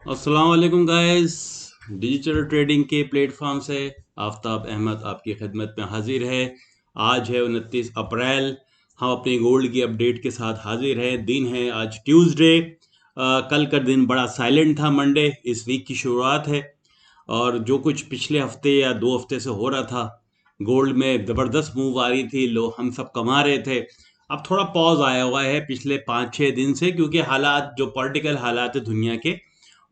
अस्सलाम वालेकुम guys. Digital trading के प्लेटफॉर्म से आफ्ताब अहमद आपकी खिदमत में हाजिर है। आज है 29 अप्रैल। हम अपनी गोल्ड की अपडेट के साथ हाजिर हैं। दिन है आज ट्यूसडे। कल का दिन बड़ा साइलेंट था। मंडे इस वीक की शुरुआत है और जो कुछ पिछले हफ्ते या 2 हफ्ते से हो रहा था, गोल्ड में ज़बरदस्त मूव आ रही थी, लो हम सब कमा रहे थे। अब थोड़ा पॉज आया हुआ है पिछले 5-6 दिन से, क्योंकि हालात जो पॉलिटिकल हालात है दुनिया के,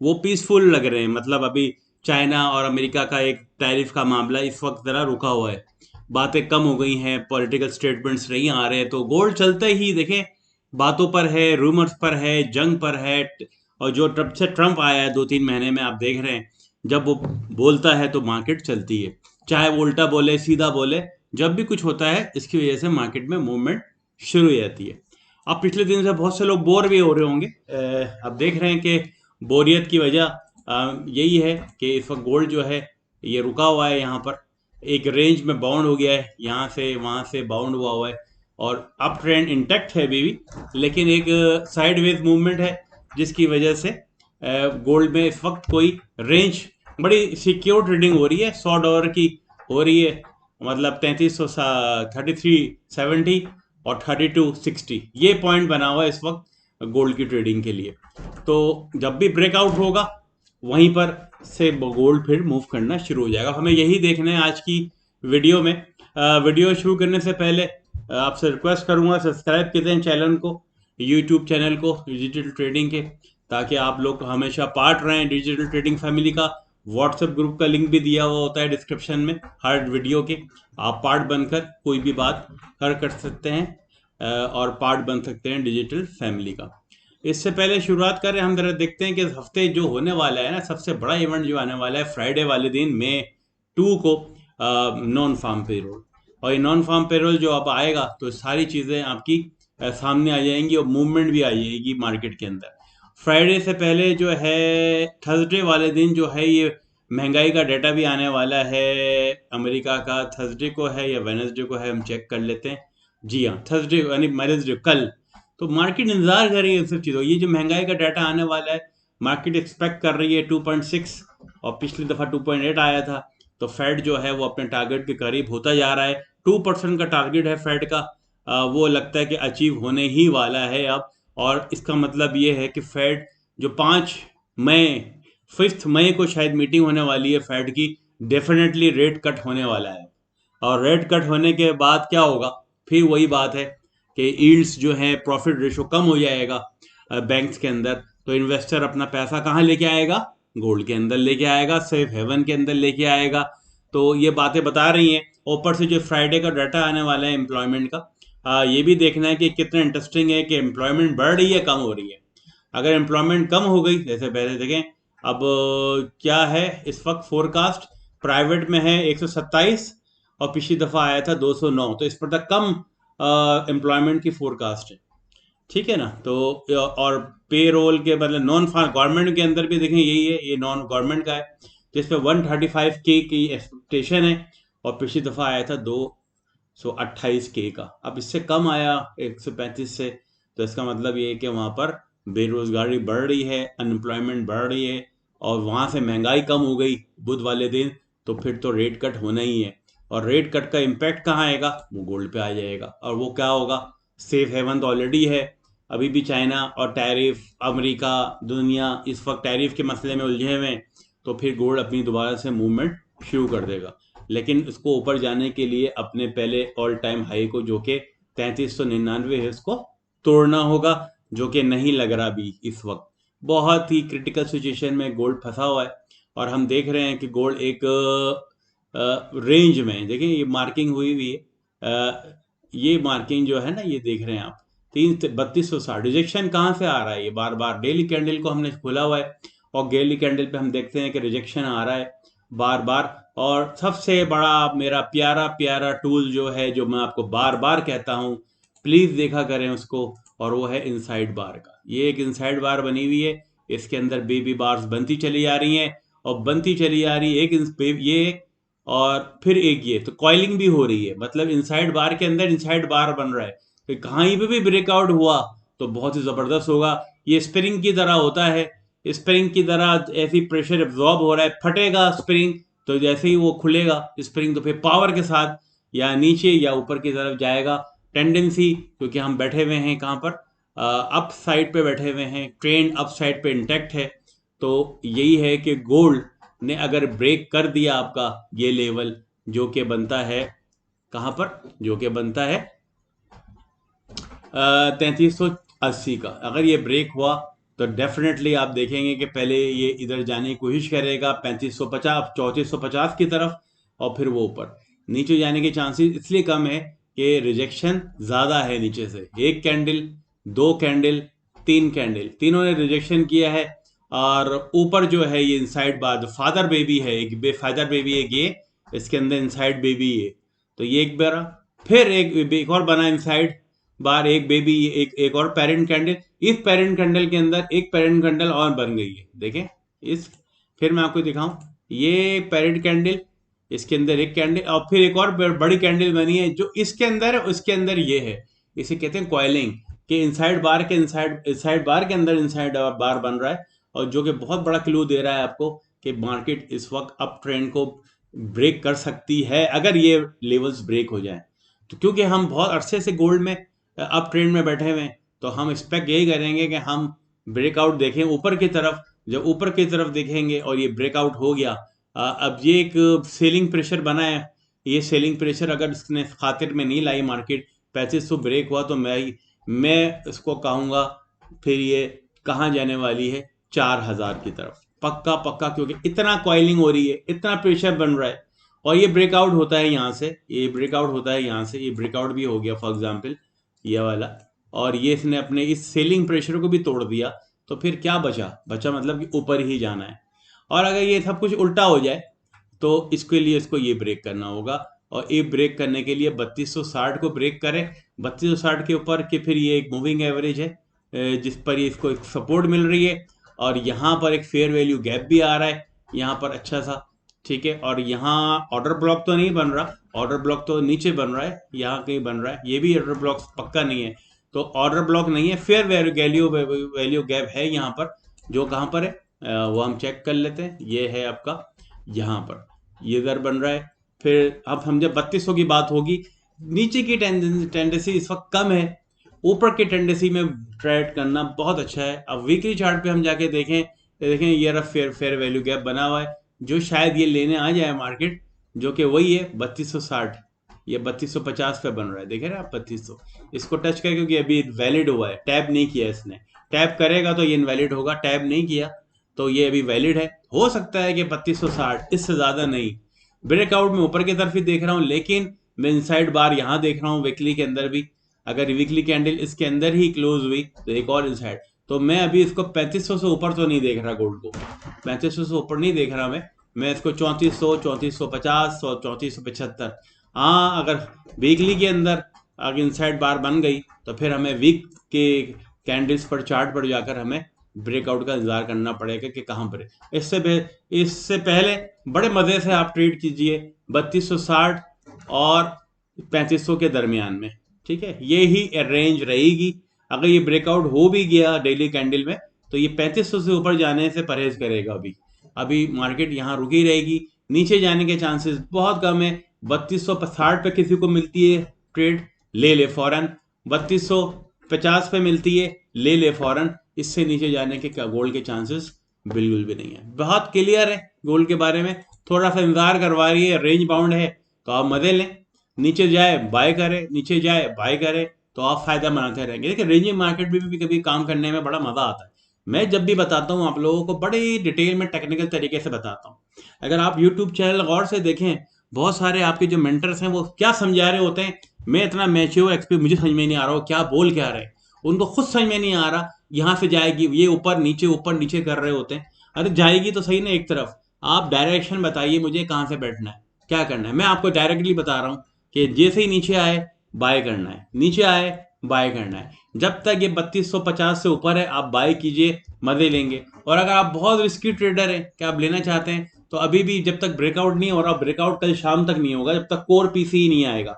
वो पीसफुल लग रहे हैं। मतलब अभी चाइना और अमेरिका का एक टैरिफ का मामला इस वक्त ज़रा रुका हुआ है, बातें कम हो गई हैं, पॉलिटिकल स्टेटमेंट्स नहीं आ रहे हैं, तो गोल्ड चलते ही देखें बातों पर है, रूमर्स पर है, जंग पर है। और जो जब से ट्रम्प आया है 2-3 महीने में, आप देख रहे हैं जब वो बोलता है तो मार्केट चलती है। चाहे वो उल्टा बोले सीधा बोले, जब भी कुछ होता है इसकी वजह से मार्केट में मूवमेंट शुरू हो जाती है। अब पिछले दिन से बहुत से लोग बोर भी हो रहे होंगे। अब देख रहे हैं कि बोरियत की वजह यही है कि इस वक्त गोल्ड जो है ये रुका हुआ है यहाँ पर, एक रेंज में बाउंड हो गया है, यहाँ से वहाँ से बाउंड हुआ है और अप ट्रेंड इंटैक्ट है अभी भी, लेकिन एक साइडवेज मूवमेंट है जिसकी वजह से गोल्ड में इस वक्त कोई रेंज, बड़ी सिक्योर ट्रेडिंग हो रही है। $100 की हो रही है, मतलब 3370 और 3260, ये पॉइंट बना हुआ है इस वक्त गोल्ड की ट्रेडिंग के लिए। तो जब भी ब्रेकआउट होगा वहीं पर से गोल्ड फिर मूव करना शुरू हो जाएगा। हमें यही देखना है आज की वीडियो में। वीडियो शुरू करने से पहले आपसे रिक्वेस्ट करूंगा सब्सक्राइब कर दें चैनल को, यूट्यूब चैनल को डिजिटल ट्रेडिंग के, ताकि आप लोग हमेशा पार्ट रहें डिजिटल ट्रेडिंग फैमिली का। व्हाट्सएप ग्रुप का लिंक भी दिया हुआ होता है डिस्क्रिप्शन में हर वीडियो के। आप पार्ट बनकर कोई भी बात कर सकते हैं और पार्ट बन सकते हैं डिजिटल फैमिली का। इससे पहले शुरुआत करें, हम जरा देखते हैं कि इस हफ्ते जो होने वाला है ना, सबसे बड़ा इवेंट जो आने वाला है फ्राइडे वाले दिन May 2 को, नॉन फार्म पेरोल। और ये नॉन फार्म पेरोल जो अब आएगा तो सारी चीज़ें आपकी सामने आ जाएंगी और मूवमेंट भी आ जाएगी मार्केट के अंदर। फ्राइडे से पहले जो है थर्सडे वाले दिन जो है ये महंगाई का डाटा भी आने वाला है। अमेरिका का थर्सडे को है या वेनसडे को है, हम चेक कर लेते हैं। जी हाँ, थर्सडे यानी वेनसडे कल। तो मार्केट इंतजार कर रही है इन सब चीज़ों। ये जो महंगाई का डाटा आने वाला है, मार्केट एक्सपेक्ट कर रही है 2.6, और पिछली दफ़ा 2.8 आया था। तो फेड जो है वो अपने टारगेट के करीब होता जा रहा है। 2% का टारगेट है फेड का, वो लगता है कि अचीव होने ही वाला है अब। और इसका मतलब ये है कि फेड जो 5 मई, 5 मई को शायद मीटिंग होने वाली है फेड की, डेफिनेटली रेट कट होने वाला है। और रेट कट होने के बाद क्या होगा, फिर वही बात है कि यील्ड्स जो है, प्रॉफिट रेशो कम हो जाएगा बैंक्स के अंदर। तो इन्वेस्टर अपना पैसा कहाँ लेके आएगा? गोल्ड के अंदर लेके आएगा, सेफ हेवन के अंदर लेके आएगा। तो ये बातें बता रही हैं। ऊपर से जो फ्राइडे का डाटा आने वाला है एम्प्लॉयमेंट का, ये भी देखना है कि कितना इंटरेस्टिंग है कि एम्प्लॉयमेंट बढ़ रही है कम हो रही है। अगर एम्प्लॉयमेंट कम हो गई, जैसे पहले देखें, अब क्या है इस वक्त फोरकास्ट, प्राइवेट में है 127 और पिछली दफा आया था 209, तो इस पर तक कम एम्प्लॉयमेंट की फोरकास्ट है। ठीक है ना? तो और पे रोल के मतलब नॉन फार्म गवर्नमेंट के अंदर भी देखें यही है, ये नॉन गवर्नमेंट का है जिसपे 135K की एक्सपेक्टेशन है, और पिछली दफा आया था 228K का। अब इससे कम आया 135 से, तो इसका मतलब ये है कि वहाँ पर बेरोजगारी बढ़ रही है, अनएम्प्लॉयमेंट बढ़ रही है, और वहाँ से महंगाई कम हो गई बुध वाले दिन, तो फिर तो रेट कट होना ही है। और रेट कट का इम्पैक्ट कहाँ आएगा? वो गोल्ड पे आ जाएगा। और वो क्या होगा? सेफ हेवन तो ऑलरेडी है, अभी भी चाइना और टैरिफ, अमेरिका, दुनिया इस वक्त टैरिफ के मसले में उलझे हुए हैं। तो फिर गोल्ड अपनी दोबारा से मूवमेंट शुरू कर देगा, लेकिन इसको ऊपर जाने के लिए अपने पहले ऑल टाइम हाई को, जो कि 3399 है, उसको तोड़ना होगा, जो कि नहीं लग रहा अभी इस वक्त। बहुत ही क्रिटिकल सिचुएशन में गोल्ड फंसा हुआ है। और हम देख रहे हैं कि गोल्ड एक रेंज में, देखिए ये मार्किंग हुई हुई है, ये मार्किंग जो है ना, ये देख रहे हैं आप, 3260। रिजेक्शन कहाँ से आ रहा है? ये बार बार डेली कैंडल को हमने खोला हुआ है, और डेली कैंडल पे हम देखते हैं कि रिजेक्शन आ रहा है बार बार। और सबसे बड़ा मेरा प्यारा प्यारा टूल जो है, जो मैं आपको बार बार कहता हूँ प्लीज़ देखा करें उसको, और वो है इनसाइड बार का। ये एक इनसाइड बार बनी हुई है, इसके अंदर बेबी बार्स बनती चली आ रही हैं और बनती चली आ रही है, ये और फिर एक ये, तो कॉइलिंग भी हो रही है, मतलब इनसाइड बार के अंदर इनसाइड बार बन रहा है। तो कहीं पे भी ब्रेकआउट हुआ तो बहुत ही ज़बरदस्त होगा। ये स्प्रिंग की तरह होता है स्प्रिंग की तरह ऐसी प्रेशर एब्जॉर्ब हो रहा है, फटेगा स्प्रिंग, तो जैसे ही वो खुलेगा स्प्रिंग तो फिर पावर के साथ या नीचे या ऊपर की तरफ जाएगा। टेंडेंसी, क्योंकि हम बैठे हुए हैं कहाँ पर, अप साइड पे बैठे हुए हैं, ट्रेंड अप साइड पे इंटैक्ट है। तो यही है कि गोल्ड ने अगर ब्रेक कर दिया आपका ये लेवल, जो कि बनता है कहाँ पर, जो कि बनता है 3380 का, अगर ये ब्रेक हुआ तो डेफिनेटली आप देखेंगे कि पहले ये इधर जाने की कोशिश करेगा 3550 3450 की तरफ, और फिर वो ऊपर। नीचे जाने के चांसेस इसलिए कम है कि रिजेक्शन ज़्यादा है नीचे से, एक कैंडल, दो कैंडल, तीन कैंडल, तीनों ने रिजेक्शन किया है। और ऊपर जो है ये इनसाइड बार फादर बेबी है, एक फादर बेबी है ये, इसके अंदर इनसाइड बेबी है, तो ये एक बार फिर एक और बना इनसाइड बार, एक बेबी, एक और पेरेंट कैंडल, इस पेरेंट कैंडल के अंदर एक पेरेंट कैंडल और बन गई है, देखें इस, फिर मैं आपको दिखाऊं, ये पेरेंट कैंडल, इसके अंदर एक कैंडल और फिर एक और बड़ी कैंडल बनी है जो इसके अंदर है, उसके अंदर ये है। इसे कहते हैं कॉइलिंग, कि इनसाइड बार के इनसाइड बार के अंदर इनसाइड बार बन रहा है, और जो कि बहुत बड़ा क्लू दे रहा है आपको कि मार्केट इस वक्त अप ट्रेंड को ब्रेक कर सकती है अगर ये लेवल्स ब्रेक हो जाए। तो क्योंकि हम बहुत अरसे से गोल्ड में अप ट्रेंड में बैठे हुए हैं, तो हम एक्सपेक्ट यही करेंगे कि हम ब्रेकआउट देखें ऊपर की तरफ। जब ऊपर की तरफ देखेंगे और ये ब्रेकआउट हो गया, अब ये एक सेलिंग प्रेशर बना है, ये सेलिंग प्रेशर अगर इसने खातिर में नहीं लाई मार्केट, 3500 ब्रेक हुआ तो मैं इसको कहूँगा फिर ये कहाँ जाने वाली है, 4000 की तरफ पक्का पक्का, क्योंकि इतना कॉइलिंग हो रही है, इतना प्रेशर बन रहा है। और ये ब्रेकआउट होता है यहाँ से, ये ब्रेकआउट होता है यहाँ से, ये ब्रेकआउट भी हो गया फॉर एग्जाम्पल ये वाला, और ये इसने अपने इस सेलिंग प्रेशर को भी तोड़ दिया, तो फिर क्या बचा मतलब कि ऊपर ही जाना है। और अगर ये सब कुछ उल्टा हो जाए तो इसके लिए इसको ये ब्रेक करना होगा, और ये ब्रेक करने के लिए 3260 को ब्रेक करें, 3260 के ऊपर कि फिर ये एक मूविंग एवरेज है जिस पर ये इसको एक सपोर्ट मिल रही है, और यहाँ पर एक फेयर वैल्यू गैप भी आ रहा है यहाँ पर अच्छा सा, ठीक है। और यहाँ ऑर्डर ब्लॉक तो नहीं बन रहा, ऑर्डर ब्लॉक तो नीचे बन रहा है, यहाँ कहीं बन रहा है, ये भी ऑर्डर ब्लॉक पक्का नहीं है, तो ऑर्डर ब्लॉक नहीं है, फेयर वैल्यू गैप है यहाँ पर, जो कहाँ पर है वो हम चेक कर लेते हैं। ये है आपका यहाँ पर, ये दर बन रहा है। फिर अब हम जब 3200 की बात होगी, नीचे की टेंडेंसी इस वक्त कम है, ऊपर की टेंडेंसी में ट्रेड करना बहुत अच्छा है। अब वीकली चार्ट पे हम जाके देखें तो देखें ये रफ फेयर वैल्यू गैप बना हुआ है, जो शायद ये लेने आ जाए मार्केट, जो कि वही है 3260, ये 3250 पे बन रहा है, देखे ना आप 3200, इसको टच कर, क्योंकि अभी वैलिड हुआ है, टैप नहीं किया इसने, टैप करेगा तो ये इनवैलिड होगा, टैप नहीं किया तो ये अभी वैलिड है। हो सकता है कि 3260, इससे ज़्यादा नहीं। ब्रेकआउट में ऊपर की तरफ ही देख रहा हूँ, लेकिन मैं इनसाइड बार यहाँ देख रहा हूँ वीकली के अंदर भी, अगर वीकली कैंडल इसके अंदर ही क्लोज हुई तो एक और इनसाइड, तो मैं अभी इसको 3500 से ऊपर तो नहीं देख रहा, गोल्ड को 3500 से ऊपर नहीं देख रहा मैं इसको 3400, 3450 और 3475। हाँ, अगर वीकली के अंदर अगर इनसाइड बार बन गई तो फिर हमें वीक के कैंडल्स पर चार्ट पर जाकर हमें ब्रेकआउट का इंतजार करना पड़ेगा कि कहाँ पर है। इससे पहले बड़े मज़े से आप ट्रेड कीजिए 3260 और 3500 के दरमियान में, ठीक है, ये ही रेंज रहेगी। अगर ये ब्रेकआउट हो भी गया डेली कैंडल में तो ये 3500 से ऊपर जाने से परहेज करेगा, अभी मार्केट यहाँ रुकी रहेगी, नीचे जाने के चांसेस बहुत कम है। 3260 पे किसी को मिलती है ट्रेड, ले ले फौरन, 3250 पे मिलती है, ले ले फौरन, इससे नीचे जाने के गोल्ड के चांसेस बिल्कुल भी नहीं है। बहुत क्लियर है गोल्ड के बारे में, थोड़ा सा इंतजार करवा रही है, रेंज बाउंड है तो आप मजे लें, नीचे जाए बाय करें, नीचे जाए बाय करें, तो आप फायदा बनाते रहेंगे। देखिए रेंजिंग मार्केट में भी कभी काम करने में बड़ा मजा आता है। मैं जब भी बताता हूँ आप लोगों को बड़े डिटेल में टेक्निकल तरीके से बताता हूँ। अगर आप यूट्यूब चैनल गौर से देखें, बहुत सारे आपके जो मेंटर्स हैं वो क्या समझा रहे होते हैं, मैं इतना मैच्योर एक्सपीरियंस, मुझे समझ में नहीं आ रहा हो क्या बोल क्या रहे हैं, उनको खुद समझ में नहीं आ रहा, यहाँ से जाएगी ये ऊपर नीचे कर रहे होते हैं। अरे जाएगी तो सही ना एक तरफ, आप डायरेक्शन बताइए मुझे कहाँ से बैठना है, क्या करना है। मैं आपको डायरेक्टली बता रहा हूँ कि जैसे ही नीचे आए बाय करना है, नीचे आए बाय करना है। जब तक ये 3250 से ऊपर है आप बाय कीजिए, मजे लेंगे। और अगर आप बहुत रिस्की ट्रेडर हैं कि आप लेना चाहते हैं तो अभी भी जब तक ब्रेकआउट नहीं हो रहा, ब्रेकआउट कल शाम तक नहीं होगा, जब तक कोर पीसी ही नहीं आएगा।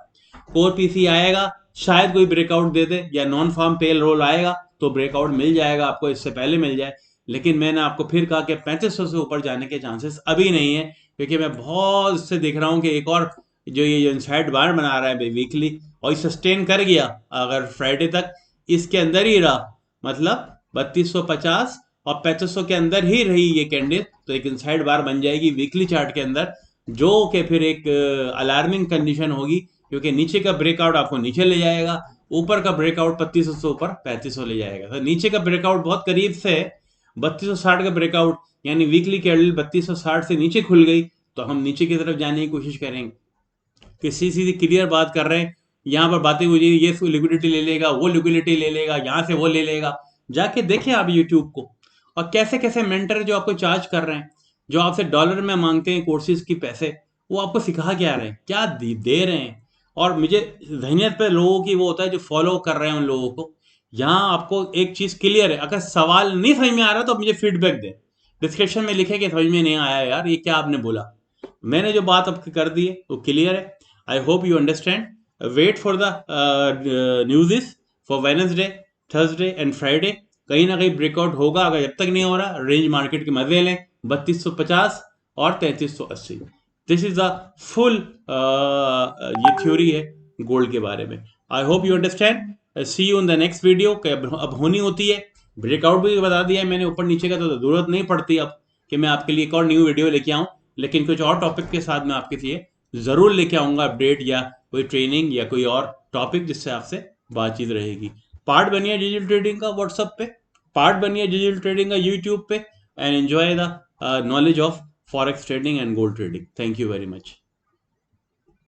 कोर पीसी आएगा शायद कोई ब्रेकआउट दे दे, या नॉन फार्म पेल रोल आएगा तो ब्रेकआउट मिल जाएगा आपको, इससे पहले मिल जाए। लेकिन मैंने आपको फिर कहा कि 3500 से ऊपर जाने के चांसेस अभी नहीं है, क्योंकि मैं बहुत उससे देख रहा हूँ कि एक और जो ये इनसाइड बार बना रहा है वीकली, और सस्टेन कर गया अगर फ्राइडे तक इसके अंदर ही रहा, मतलब 3250 और 3500 के अंदर ही रही ये कैंडल, तो एक इनसाइड बार बन जाएगी वीकली चार्ट के अंदर, जो कि फिर एक अलार्मिंग कंडीशन होगी, क्योंकि नीचे का ब्रेकआउट आपको नीचे ले जाएगा, ऊपर का ब्रेकआउट 3200 से ऊपर 3500 ले जाएगा। तो नीचे का ब्रेकआउट बहुत करीब से है, 3260 का ब्रेकआउट, यानी वीकली कैंडल 3260 से नीचे खुल गई तो हम नीचे की तरफ जाने की कोशिश करेंगे। किसी सीधी क्लियर बात कर रहे हैं, यहाँ पर बातें हो रही है, ये लिक्विडिटी ले लेगा, वो लिक्विडिटी ले लेगा, यहाँ से वो ले लेगा। जाके देखें आप यूट्यूब को, और कैसे कैसे मेंटर जो आपको चार्ज कर रहे हैं, जो आपसे डॉलर में मांगते हैं कोर्सेज की पैसे, वो आपको सिखा क्या रहे हैं, क्या दे रहे हैं। और मुझे जहनीत पे लोगों की वो होता है जो फॉलो कर रहे हैं उन लोगों को। यहाँ आपको एक चीज क्लियर है, अगर सवाल नहीं समझ में आ रहा तो मुझे फीडबैक दें, डिस्क्रिप्शन में लिखे कि समझ में नहीं आया यार, ये क्या आपने बोला। मैंने जो बात आपकी कर दी है वो क्लियर है। I hope you understand. Wait for the news is for Wednesday, Thursday and Friday. कहीं ना कहीं ब्रेकआउट होगा, अगर जब तक नहीं हो रहा रेंज मार्केट के मजे लें 3250 और 3380। दिस इज द फुल ये थ्योरी है गोल्ड के बारे में। I hope you understand. See you in the next video. अब होनी होती है, ब्रेकआउट भी बता दिया है मैंने ऊपर नीचे का, तो जरूरत नहीं पड़ती अब कि मैं आपके लिए एक और न्यू वीडियो लेके आऊं, लेकिन कुछ और टॉपिक के साथ मैं आपके लिए जरूर लेके आऊंगा अपडेट, या कोई ट्रेनिंग या कोई और टॉपिक जिससे आपसे बातचीत रहेगी। पार्ट बनिए डिजिटल ट्रेडिंग का व्हाट्सएप पे, पार्ट बनिए डिजिटल ट्रेडिंग का यूट्यूब पे, and enjoy the knowledge of forex trading and gold trading. Thank you very much.